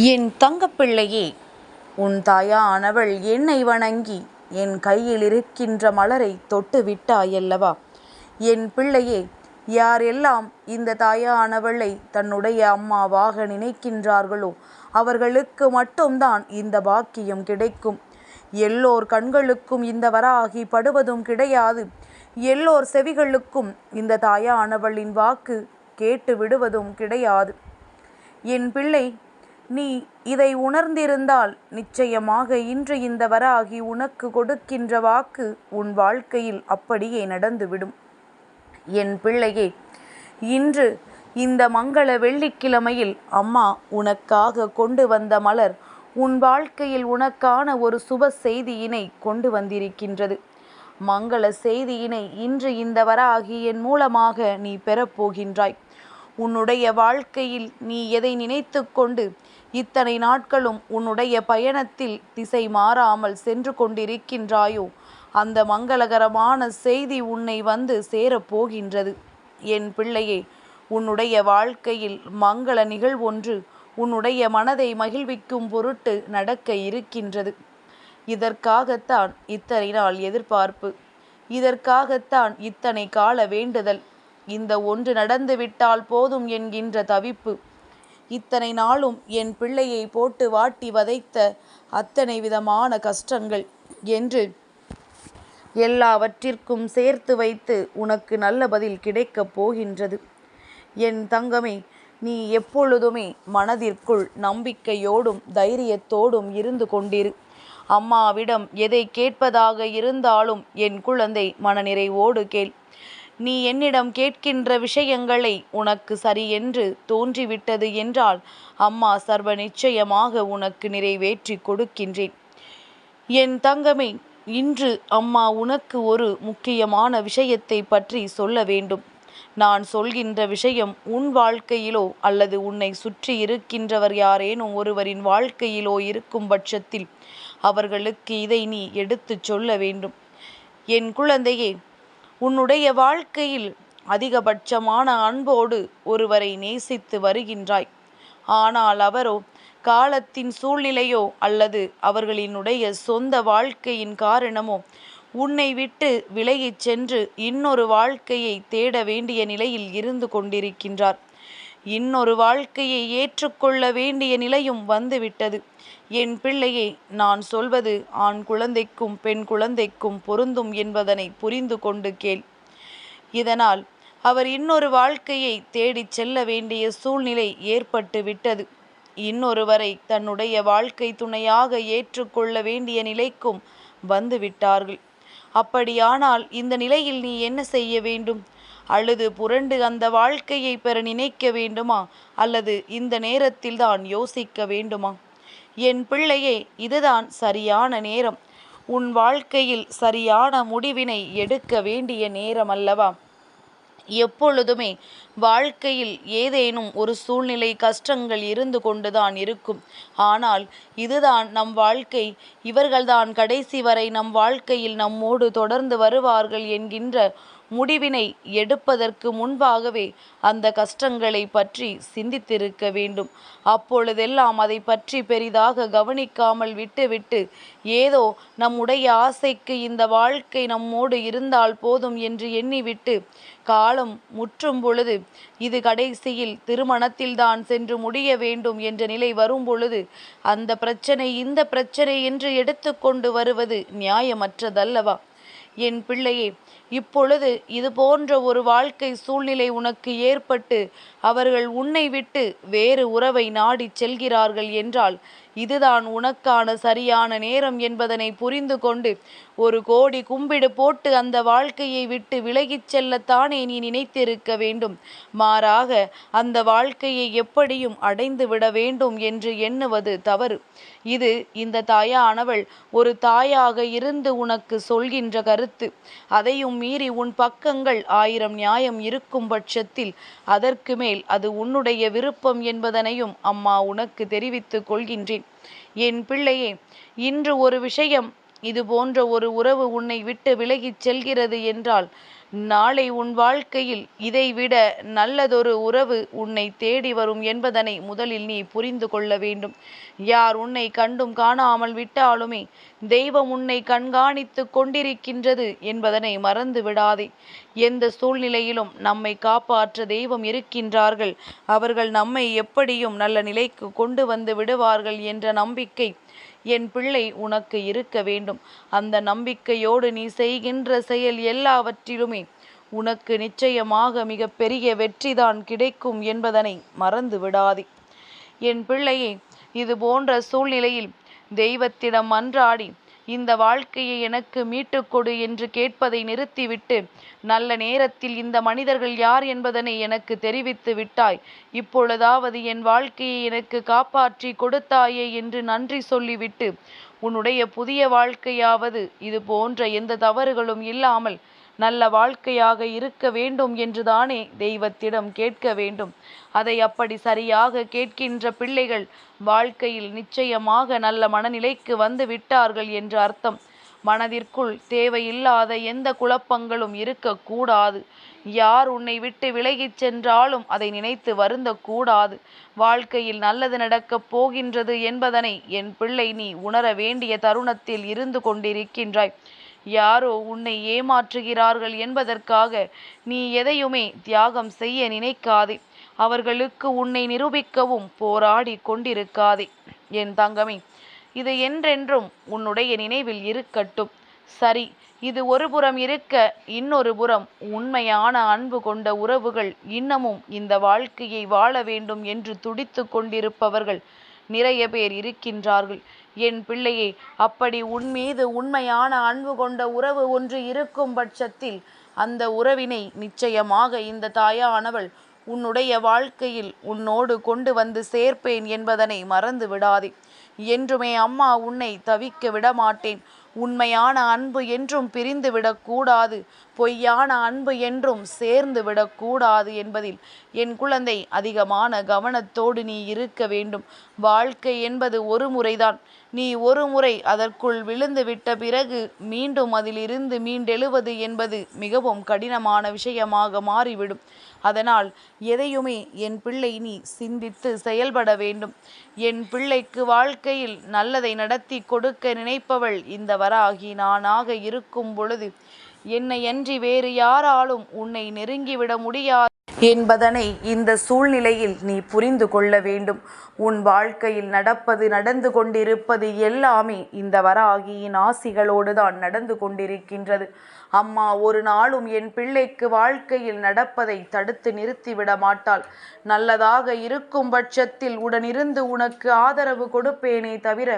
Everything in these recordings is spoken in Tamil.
என் தங்கப்பிள்ளையே, உன் தாயானவள் என்னை வணங்கி என் கையில் இருக்கின்ற மலரை தொட்டு விட்டாயல்லவா? என் பிள்ளையே, யாரெல்லாம் இந்த தாயானவளை தன்னுடைய அம்மாவாக நினைக்கின்றார்களோ அவர்களுக்கு மட்டும்தான் இந்த பாக்கியம் கிடைக்கும். எல்லோர் கண்களுக்கும் இந்த வராகி படுவதும் கிடையாது. எல்லோர் செவிகளுக்கும் இந்த தாயானவளின் வாக்கு கேட்டு விடுவதும் கிடையாது. என் பிள்ளை, நீ இதை உணர்ந்திருந்தால் நிச்சயமாக இன்று இந்த வராகி உனக்கு கொடுக்கின்ற வாக்கு உன் வாழ்க்கையில் அப்படியே நடந்துவிடும். என் பிள்ளையே, இன்று இந்த மங்கள வெள்ளிக்கிழமையில் அம்மா உனக்காக கொண்டு வந்த மலர் உன் வாழ்க்கையில் உனக்கான ஒரு சுப செய்தியினை கொண்டு வந்திருக்கின்றது. மங்கள செய்தியினை இன்று இந்த வராகி என் மூலமாக நீ பெறப்போகின்றாய். உன்னுடைய வாழ்க்கையில் நீ எதை நினைத்து கொண்டு இத்தனை நாட்களும் உன்னுடைய பயணத்தில் திசை மாறாமல் சென்று கொண்டிருக்கின்றாயோ அந்த மங்களகரமான செய்தி உன்னை வந்து சேரப்போகின்றது. என் பிள்ளையே, உன்னுடைய வாழ்க்கையில் மங்கள நிகழ்வொன்று உன்னுடைய மனதை மகிழ்விக்கும் பொருட்டு நடக்க இருக்கின்றது. இதற்காகத்தான் இத்தனை நாள் எதிர்பார்ப்பு, இதற்காகத்தான் இத்தனை கால வேண்டுதல். இந்த ஒன்று நடந்துவிட்டால் போதும் என்கின்ற தவிப்பு. இத்தனை நாளும் என் பிள்ளையை போட்டு வாட்டி வதைத்த அத்தனை விதமான கஷ்டங்கள் என்று எல்லாவற்றிற்கும் சேர்த்து வைத்து உனக்கு நல்ல பதில் கிடைக்கப் போகின்றது. என் தங்கமே, நீ எப்பொழுதுமே மனதிற்குள் நம்பிக்கையோடும் தைரியத்தோடும் இருந்து கொண்டிரு. அம்மாவிடம் எதை கேட்பதாக இருந்தாலும் என் குழந்தை மனநிறைவோடு கேள். நீ என்னிடம் கேட்கின்ற விஷயங்களை உனக்கு சரியென்று தோன்றிவிட்டது என்றால் அம்மா சர்வ நிச்சயமாக உனக்கு நிறைவேற்றி கொடுக்கின்றேன். என் தங்கமே, இன்று அம்மா உனக்கு ஒரு முக்கியமான விஷயத்தை பற்றி சொல்ல வேண்டும். நான் சொல்கின்ற விஷயம் உன் வாழ்க்கையிலோ அல்லது உன்னை சுற்றி இருக்கின்றவர் யாரேனும் ஒருவரின் வாழ்க்கையிலோ இருக்கும் பட்சத்தில் அவர்களுக்கு இதை நீ எடுத்துச் சொல்ல வேண்டும். என் குழந்தையே, உன்னுடைய வாழ்க்கையில் அதிகபட்சமான அன்போடு ஒருவரை நேசித்து வருகின்றாய். ஆனால் அவரோ காலத்தின் சூழ்நிலையோ அல்லது அவர்களினுடைய சொந்த வாழ்க்கையின் காரணமோ உன்னை விட்டு விலகிச் சென்று இன்னொரு வாழ்க்கையை தேட வேண்டிய நிலையில் இருந்து கொண்டிருக்கின்றார். இன்னொரு வாழ்க்கையை ஏற்றுக்கொள்ள வேண்டிய நிலையும் வந்துவிட்டது. என் பிள்ளையே, நான் சொல்வது ஆண் குழந்தைக்கும் பெண் குழந்தைக்கும் பொருந்தும் என்பதனை புரிந்து கொண்டு கேள். இதனால் அவர் இன்னொரு வாழ்க்கையை தேடிச் செல்ல வேண்டிய சூழ்நிலை ஏற்பட்டு விட்டது. இன்னொருவரை தன்னுடைய வாழ்க்கை துணையாக ஏற்றுக்கொள்ள வேண்டிய நிலைக்கும் வந்து விட்டார்கள். அப்படியானால் இந்த நிலையில் நீ என்ன செய்ய வேண்டும்? அழுது புரண்டு அந்த வாழ்க்கையை பெற நினைக்க வேண்டுமா அல்லது இந்த நேரத்தில் தான் யோசிக்க வேண்டுமா? என் பிள்ளையே, இதுதான் சரியான நேரம். உன் வாழ்க்கையில் சரியான முடிவினை எடுக்க வேண்டிய நேரம் அல்லவா? எப்பொழுதுமே வாழ்க்கையில் ஏதேனும் ஒரு சூழ்நிலை கஷ்டங்கள் இருந்து கொண்டுதான் இருக்கும். ஆனால் இதுதான் நம் வாழ்க்கை, இவர்கள்தான் கடைசி வரை நம் வாழ்க்கையில் நம்மோடு தொடர்ந்து வருவார்கள் என்கின்ற முடிவினை எடுப்பதற்கு முன்பாகவே அந்த கஷ்டங்களை பற்றி சிந்தித்திருக்க வேண்டும். அப்பொழுதெல்லாம் அதை பற்றி பெரிதாக கவனிக்காமல் விட்டுவிட்டு ஏதோ நம்முடைய ஆசைக்கு இந்த வாழ்க்கை நம்மோடு இருந்தால் போதும் என்று எண்ணிவிட்டு காலம் முற்றும் பொழுது இது கடைசியில் திருமணத்தில்தான் சென்று முடிய வேண்டும் என்ற நிலை வரும் பொழுது அந்த பிரச்சனை இந்த பிரச்சனை என்று எடுத்துக்கொண்டு வருவது நியாயமற்றதல்லவா? என் பிள்ளையே, இப்பொழுது இது போன்ற ஒரு வாழ்க்கை சூழ்நிலை உனக்கு ஏற்பட்டு அவர்கள் உன்னை விட்டு வேறு உறவை நாடிச் செல்கிறார்கள் என்றால் இதுதான் உனக்கான சரியான நேரம் என்பதனை புரிந்து கொண்டு ஒரு கோடி கும்பிடு போட்டு அந்த வாழ்க்கையை விட்டு விலகிச் செல்லத்தானே நீ நினைத்திருக்க வேண்டும். மாறாக அந்த வாழ்க்கையை எப்படியும் அடைந்து விட வேண்டும் என்று எண்ணுவது தவறு. இது இந்த தாயானவள் ஒரு தாயாக இருந்து உனக்கு சொல்கின்ற கருத்து. அதையும் மீறி உன் பக்கங்கள் 1000 நியாயம் இருக்கும் பட்சத்தில் அதற்கு மேல் அது உன்னுடைய விருப்பம் என்பதனையும் அம்மா உனக்கு தெரிவித்துக் கொள்கின்றேன். என் பிள்ளையே, இன்று ஒரு விஷயம், இது போன்ற ஒரு உறவு உன்னை விட்டு விலகிச் செல்கிறது என்றால் நாளை உன் வாழ்க்கையில் இதைவிட நல்லதொரு உறவு உன்னை தேடி வரும் என்பதனை முதலில் நீ புரிந்து கொள்ள வேண்டும். யார் உன்னை கண்டும் காணாமல் விட்டாலுமே தெய்வம் உன்னை கண்காணித்து கொண்டிருக்கின்றது என்பதனை மறந்து விடாதே. எந்த சூழ்நிலையிலும் நம்மை காப்பாற்ற தெய்வம் இருக்கின்றார்கள். அவர்கள் நம்மை எப்படியும் நல்ல நிலைக்கு கொண்டு வந்து விடுவார்கள் என்ற நம்பிக்கை என் பிள்ளை உனக்கு இருக்க வேண்டும். அந்த நம்பிக்கையோடு நீ செய்கின்ற செயல் எல்லாவற்றிலுமே உனக்கு நிச்சயமாக மிக பெரிய வெற்றிதான் கிடைக்கும் என்பதனை மறந்து விடாதே. என் பிள்ளையே, இது போன்ற சூழ்நிலையில் தெய்வத்திடம் மன்றாடி இந்த வாழ்க்கையை எனக்கு மீட்டுக்கொடு என்று கேட்பதை நிறுத்திவிட்டு, நல்ல நேரத்தில் இந்த மனிதர்கள் யார் என்பதனை எனக்கு தெரிவித்து விட்டாய், இப்பொழுதாவது என் வாழ்க்கையை எனக்கு காப்பாற்றி கொடுத்தாயே என்று நன்றி சொல்லிவிட்டு உன்னுடைய புதிய வாழ்க்கையாவது இது போன்ற எந்த தவறுகளும் இல்லாமல் நல்ல வாழ்க்கையாக இருக்க வேண்டும் என்றுதானே தெய்வத்திடம் கேட்க வேண்டும். அதை அப்படி சரியாக கேட்கின்ற பிள்ளைகள் வாழ்க்கையில் நிச்சயமாக நல்ல மனநிலைக்கு வந்து விட்டார்கள் என்று அர்த்தம். மனதிற்குள் தேவையில்லாத எந்த குழப்பங்களும் இருக்கக்கூடாது. யார் உன்னை விட்டு விலகிச் சென்றாலும் அதை நினைத்து வருந்தக்கூடாது. வாழ்க்கையில் நல்லது நடக்கப் போகின்றது என்பதனை என் பிள்ளை நீ உணர வேண்டிய தருணத்தில் இருந்து கொண்டிருக்கின்றாய். யாரோ உன்னை ஏமாற்றுகிறார்கள் என்பதற்காக நீ எதையுமே தியாகம் செய்ய நினைக்காதே. அவர்களுக்கு உன்னை நிரூபிக்கவும் போராடி கொண்டிருக்காதே. என் தங்கமே, இது என்றென்றும் உன்னுடைய நினைவில் இருக்கட்டும். சரி, இது ஒரு புறம் இருக்க, இன்னொரு புறம் உண்மையான அன்பு கொண்ட உறவுகள் இன்னமும் இந்த வாழ்க்கையை வாழ வேண்டும் என்று துடித்து கொண்டிருப்பவர்கள் நிறைய பேர் இருக்கின்றார்கள். என் பிள்ளையே, அப்படி உன்மீது உண்மையான அன்பு கொண்ட உறவு ஒன்று இருக்கும் பட்சத்தில் அந்த உறவினை நிச்சயமாக இந்த தாயானவள் உன்னுடைய வாழ்க்கையில் உன்னோடு கொண்டு வந்து சேர்ப்பேன் என்பதனை மறந்து விடாதே. என்றுமே அம்மா உன்னை தவிக்க விடமாட்டேன். உண்மையான அன்பு என்றும் பிரிந்து விடக்கூடாது, பொய்யான அன்பு என்றும் சேர்ந்து விடக்கூடாது என்பதில் என் குழந்தை அதிகமான கவனத்தோடு நீ இருக்க வேண்டும். வாழ்க்கை என்பது ஒரு முறைதான். நீ ஒரு முறை அதற்குள் விழுந்து விட்ட பிறகு மீண்டும் அதிலிருந்து மீண்டெழுவது என்பது மிகவும் கடினமான விஷயமாக மாறிவிடும். அதனால் எதையுமே என் பிள்ளை நீ சிந்தித்து செயல்பட வேண்டும். என் பிள்ளைக்கு வாழ்க்கையில் நல்லதை நடத்தி கொடுக்க நினைப்பவள் இந்த வராகி நானாக இருக்கும் பொழுது என்னையன்றி வேறு யாராலும் உன்னை நெருங்கிவிட முடியாது என்பதனை இந்த சூழ்நிலையில் நீ புரிந்து கொள்ள வேண்டும். உன் வாழ்க்கையில் நடந்து கொண்டிருப்பது எல்லாமே இந்த வராகியின் ஆசிகளோடு தான் நடந்து கொண்டிருக்கின்றது. அம்மா ஒரு நாளும் என் பிள்ளைக்கு வாழ்க்கையில் நடப்பதை தடுத்து நிறுத்திவிட மாட்டாள். நல்லதாக இருக்கும் பட்சத்தில் உடனிருந்து உனக்கு ஆதரவு கொடுப்பேனே தவிர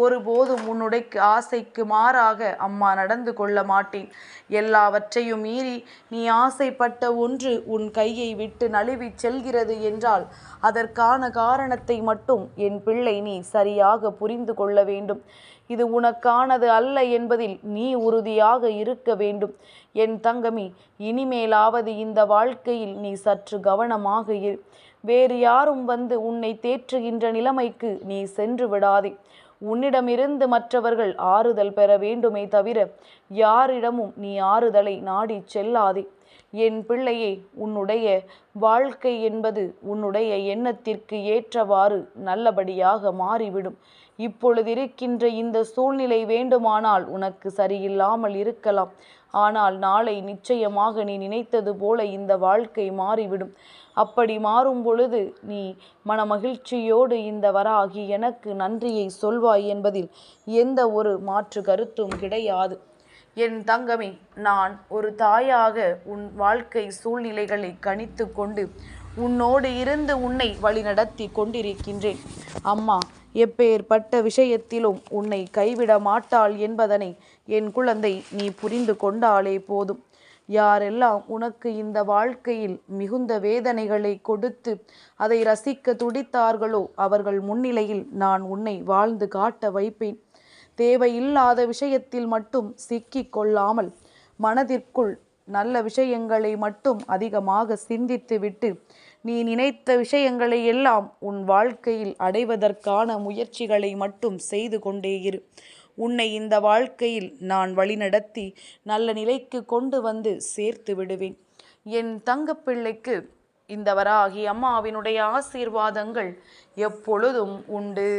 ஒருபோதும் உன்னுடைய ஆசைக்கு மாறாக அம்மா நடந்து கொள்ள மாட்டேன். எல்லாவற்றையும் மீறி நீ ஆசைப்பட்ட ஒன்று உன் கையை விட்டு நழுவி செல்கிறது என்றால் அதற்கான காரணத்தை மட்டும் என் பிள்ளை நீ சரியாக புரிந்து கொள்ள வேண்டும். இது உனக்கானது அல்ல என்பதில் நீ உறுதியாக இருக்க வேண்டும். என் தங்கமி, இனிமேலாவது இந்த வாழ்க்கையில் நீ சற்று கவனமாக இரு. வேறு யாரும் வந்து உன்னை தேற்றுகின்ற நிலைமைக்கு நீ சென்று விடாதே. உன்னிடமிருந்து மற்றவர்கள் ஆறுதல் பெற வேண்டுமே தவிர யாரிடமும் நீ ஆறுதலை நாடி செல்லாதே. என் பிள்ளையே, உன்னுடைய வாழ்க்கை என்பது உன்னுடைய எண்ணத்திற்கு ஏற்றவாறு நல்லபடியாக மாறிவிடும். இப்பொழுதிருக்கின்ற இந்த சூழ்நிலை வேண்டுமானால் உனக்கு சரியில்லாமல் இருக்கலாம். ஆனால் நாளை நிச்சயமாக நீ நினைத்தது போல இந்த வாழ்க்கை மாறிவிடும். அப்படி மாறும் பொழுது நீ மனமகிழ்ச்சியோடு இந்த வராகி எனக்கு நன்றியை சொல்வாய் என்பதில் எந்த ஒரு மாற்று கருத்தும் கிடையாது. என் தங்கமே, நான் ஒரு தாயாக உன் வாழ்க்கை சூழ்நிலைகளை கணித்து கொண்டு உன்னோடு இருந்து உன்னை வழிநடத்தி கொண்டிருக்கின்றேன். அம்மா எப்பேற்பட்ட விஷயத்திலும் உன்னை கைவிட மாட்டாள் என்பதனை என் குழந்தை நீ புரிந்து கொண்டாலே போதும். யாரெல்லாம் உனக்கு இந்த வாழ்க்கையில் மிகுந்த வேதனைகளை கொடுத்து அதை ரசிக்க துடித்தார்களோ அவர்கள் முன்னிலையில் நான் உன்னை வாழ்ந்து காட்ட வைப்பேன். தேவையில்லாத விஷயத்தில் மட்டும் சிக்கிக் கொள்ளாமல் மனதிற்குள் நல்ல விஷயங்களை மட்டும் அதிகமாக சிந்தித்துவிட்டு நீ நினைத்த விஷயங்களை எல்லாம் உன் வாழ்க்கையில் அடைவதற்கான முயற்சிகளை மட்டும் செய்து கொண்டே இரு. உன்னை இந்த வாழ்க்கையில் நான் வழிநடத்தி நல்ல நிலைக்கு கொண்டு வந்து சேர்த்து விடுவேன். என் தங்கப்பிள்ளைக்கு இந்த வராகி அம்மாவினுடைய ஆசீர்வாதங்கள் எப்பொழுதும் உண்டு.